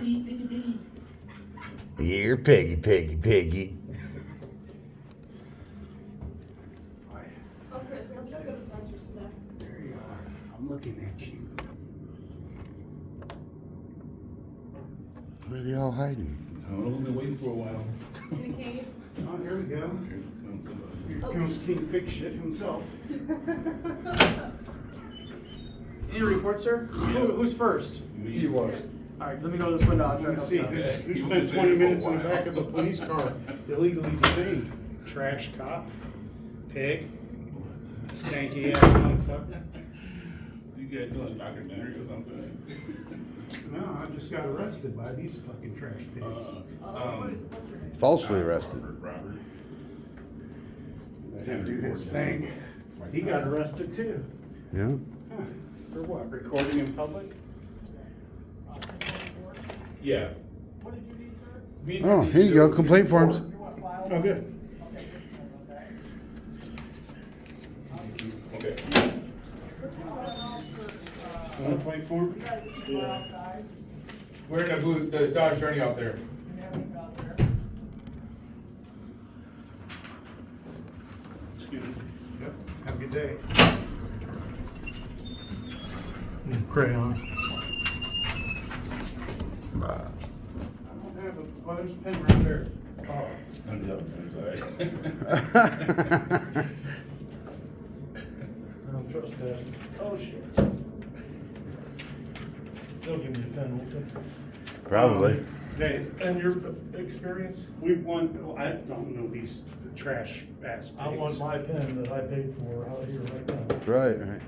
Piggy, piggy, piggy. Here, piggy, piggy, piggy. Oh, Chris, we also gotta go to Spencer's today. There you are. I'm looking at you. Where are they all hiding? I don't know, we've been waiting for a while. In a cave. Oh, here we go. Here comes somebody. Here comes King Pig Shit himself. Any report, sir? Who's first? Me. He was. All right, let me go to this window. I'll try Let's to see, help you out. who spent 20 minutes in the back of a police car illegally detained? Trash cop, pig, stanky ass motherfucker. You guys doing a documentary or something? No, I just got arrested by these fucking trash pigs. Falsely arrested. Robert. Let him do his thing. He got arrested too. Yeah. Huh. For what? Recording in public? Yeah. Oh, here you go. Complaint forms. Oh, good. Okay. Want to play for him? We're in the booth, the Dodge Journey out there. Excuse me. Yep. Have a good day. Crayon. I don't have a, well, there's a pen right there. Oh. I'm sorry. I don't trust that. Oh, shit. They'll give me a pen, won't they? Probably. Hey, And your experience? we won, well, I don't know these trash ass I want pigs. my pen that I paid for out here right now. Right, right.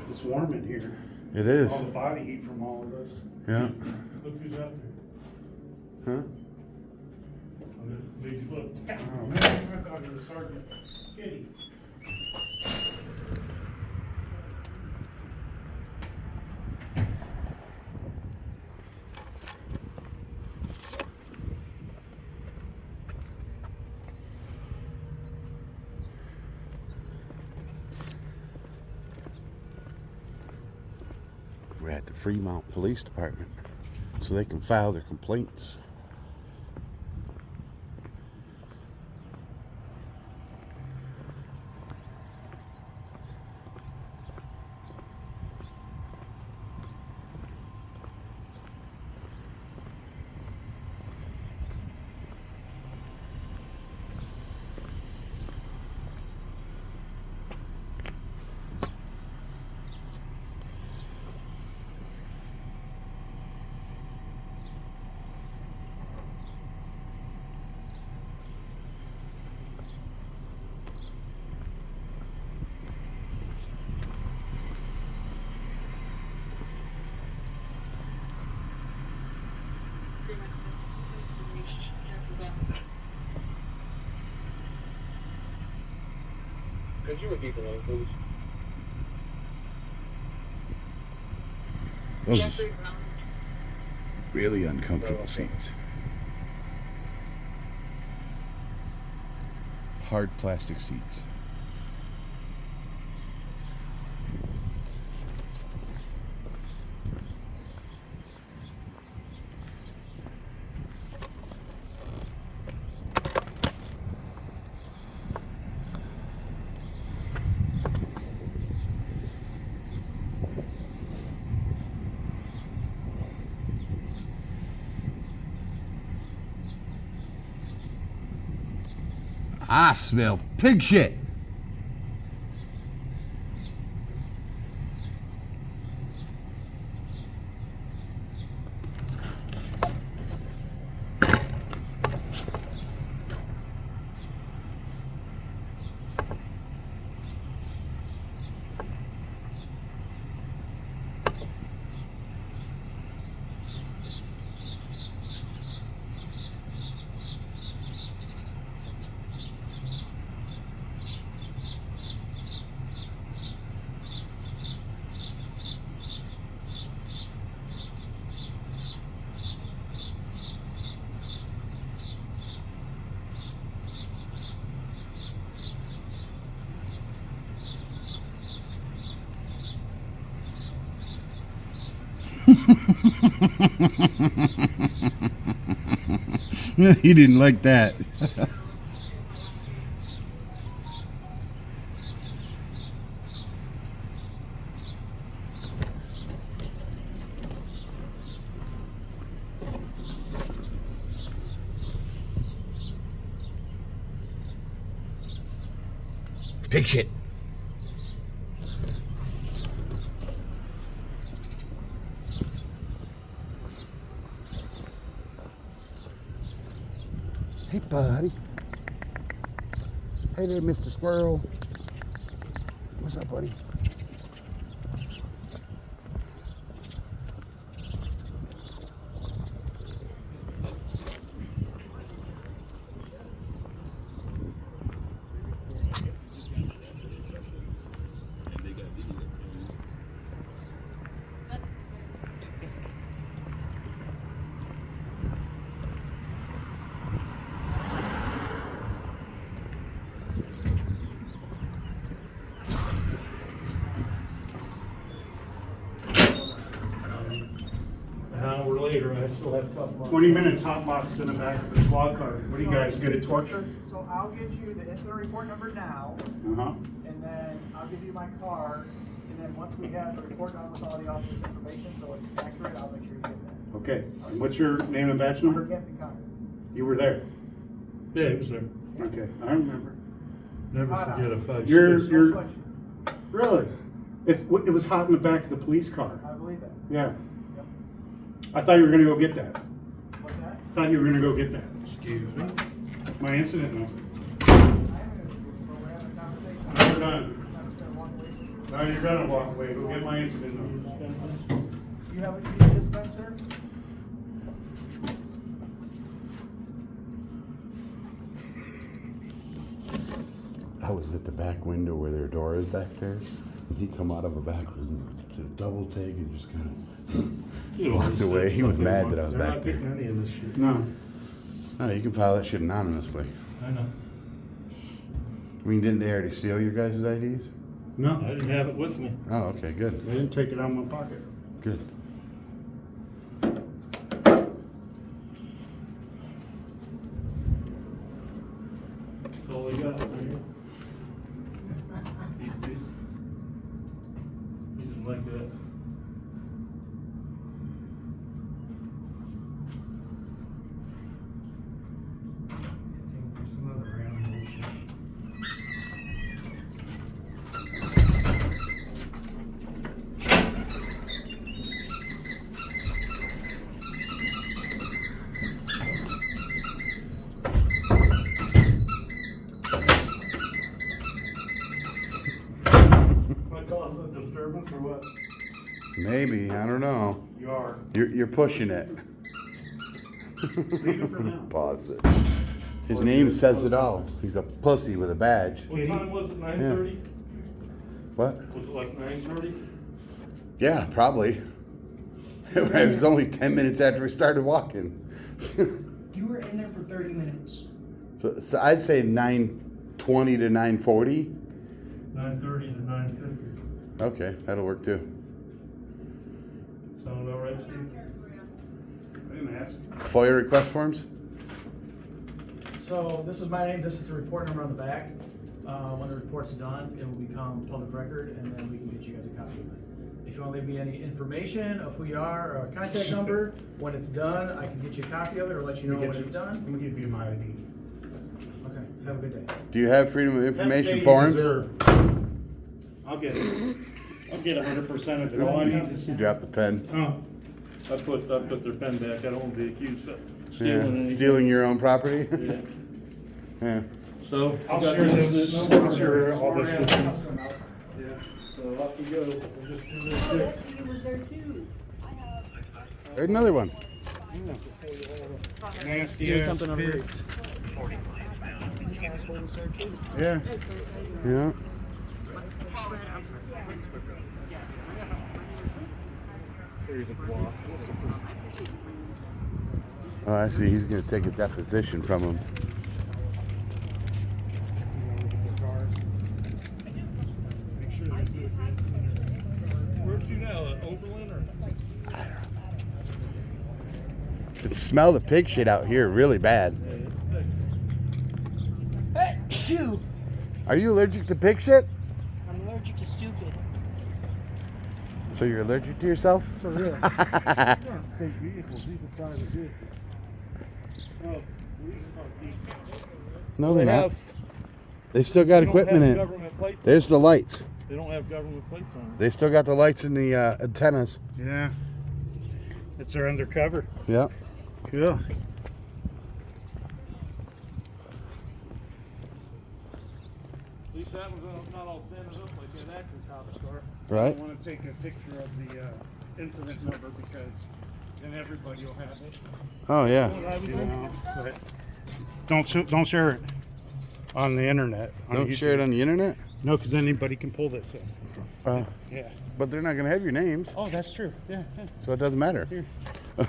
It's warm in here. It is. All the body heat from all of us. Yeah. Look who's out Huh? there. Did you look? Oh, man, I thought it was Sergeant Kitty. We're at the Fremont Police Department so they can file their complaints. Could you repeat the name, please? Those are really uncomfortable seats. Hard plastic seats. I smell pig shit. He didn't like that. Pig shit. Hey, buddy. Hey there, Mr. Squirrel. What's up, buddy? An hour later, I still have a couple. 20 minutes hot boxed in the back of the squad car. What are you guys, good at torture? So I'll get you the incident report number now, Uh-huh. and then I'll give you my card, and then once we have the report done with all the officer's information, so it's accurate, I'll make sure you get that. Okay. And what's your name and badge number? Captain Connor. You were there. Yeah, he was there. Okay, I remember. Never hot forget out. a five. You're- six. you're- No sweatshirt. Really? It was hot in the back of the police car. I believe that. Yeah. Yep. I thought you were gonna go get that. What's that? Thought you were gonna go get that. Excuse me. My incident number. I haven't interviewed, but we're having a conversation. We're done. I'm just gonna walk away from you. Now you're gonna walk away. Go get my incident number. You have what you need, this, sir? I was at the back window where their door is back there. And he come out of a back room to a double take and just kind of walked away. He was mad that I was They're back not there. getting any of this shit. No. No, you can file that shit anonymously. I know. I mean, didn't they already steal your guys' IDs? No. I didn't have it with me. Oh, okay, good. I didn't take it out of my pocket. Good. That's all I got right here. He didn't like that. Some other random bullshit. Am I causing a disturbance or what? Maybe, I don't know. You are. You're pushing it. Leave it for now. Pause it. His name says it all. He's a pussy with a badge. What time was it? 9:30? What? Was it like 9:30? Yeah, probably. It was only 10 minutes after we started walking. You were in there for 30 minutes. So I'd say 9:20 to 9:40. 9:30 to 9:50. Okay, that'll work too. Sound about right, Steve? I didn't ask. FOIA request forms? So this is my name, this is the report number on the back. When the report's done, it will become public record, and then we can get you guys a copy of it. If you want to leave me any information of who you are, or a contact number, when it's done, I can get you a copy of it, or let you know when it's done. I'm gonna give you my ID. Okay, have a good day. Do you have freedom of That information day you forms? deserve. I'll get it. I'll get 100% of it. All I need is. You dropped the pen. Oh, I put their pen back. I don't want to be accused of Yeah. stealing anything. Stealing your own property? Yeah. Yeah. So, I'll you got share the this. incident number? I'll share all this with you. Yeah. So off we go. We'll just do this quick. There's another one. Nasty Doing ass something over here. pigs. Yeah. Yeah. Oh, I see. He's gonna take a deposition from him. Where's you now? Oberlin or? I can smell the pig shit out here really bad. Hey, you! Are you allergic to pig shit? I'm allergic to stupid. So you're allergic to yourself? For real. Big vehicles, these are private vehicles. No, police car keep. No, they're not. They still got equipment in. Government plates. There's the lights. They don't have government plates on them. They still got the lights in the antennas. Yeah. It's their undercover. Yeah. Cool. At least that one's not all dented up like that Acton cop's car. Right? I want to take a picture of the incident number because then everybody will have it. Oh yeah. You know, but don't share it on the internet. On Don't YouTube. share it on the internet. No, because anybody can pull this in. Yeah. But they're not gonna have your names, Oh, that's true. Yeah. so it doesn't matter. Here. They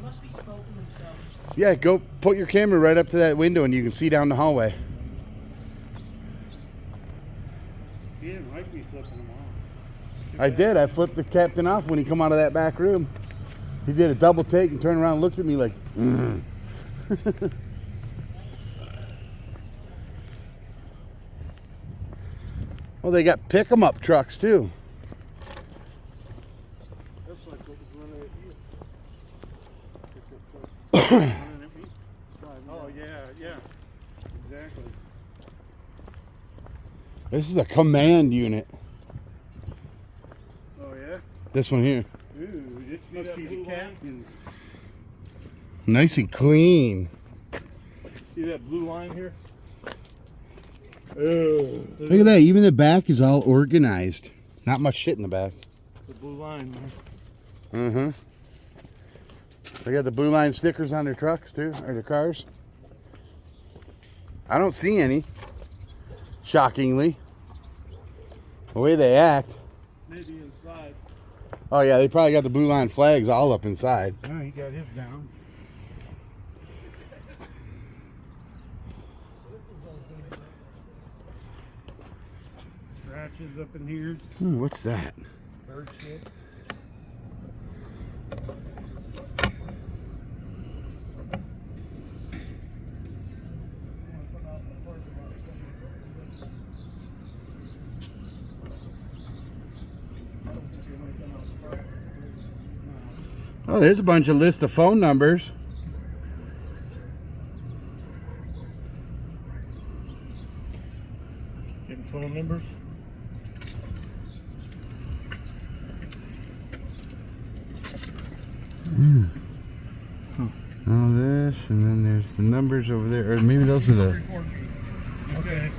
must be smoking themselves. Yeah, go put your camera right up to that window and you can see down the hallway. He didn't like me flipping them off. I did. I flipped the captain off when he come out of that back room. He did a double take and turned around and looked at me like, Well, they got pick 'em up trucks too. That's like what was running at you. Running at me? Oh, yeah. Exactly. This is a command unit. Oh, yeah? This one here. Ooh, this must be the captain's. Nice and clean. See that blue line here? Look at that. Even the back is all organized. Not much shit in the back. The blue line, man. Mm-hmm. They got the blue line stickers on their trucks too, or their cars. I don't see any. Shockingly. The way they act. Maybe inside. Oh yeah, they probably got the blue line flags all up inside. Oh, he got his down. Scratches up in here. What's that? Bird shit. Oh, there's a bunch of list of phone numbers. Getting phone numbers. All this, and then there's the numbers over there, or maybe those are the. Okay.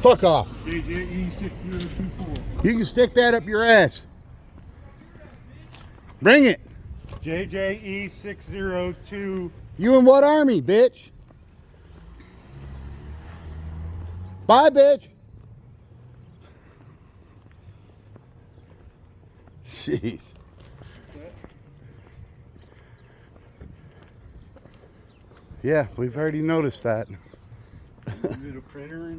Fuck off! JJE 6024. You can stick that up your ass. Bring it. JJE 602. You in what army, bitch? Bye, bitch. Jeez. Yeah, we've already noticed that. Is it a printer?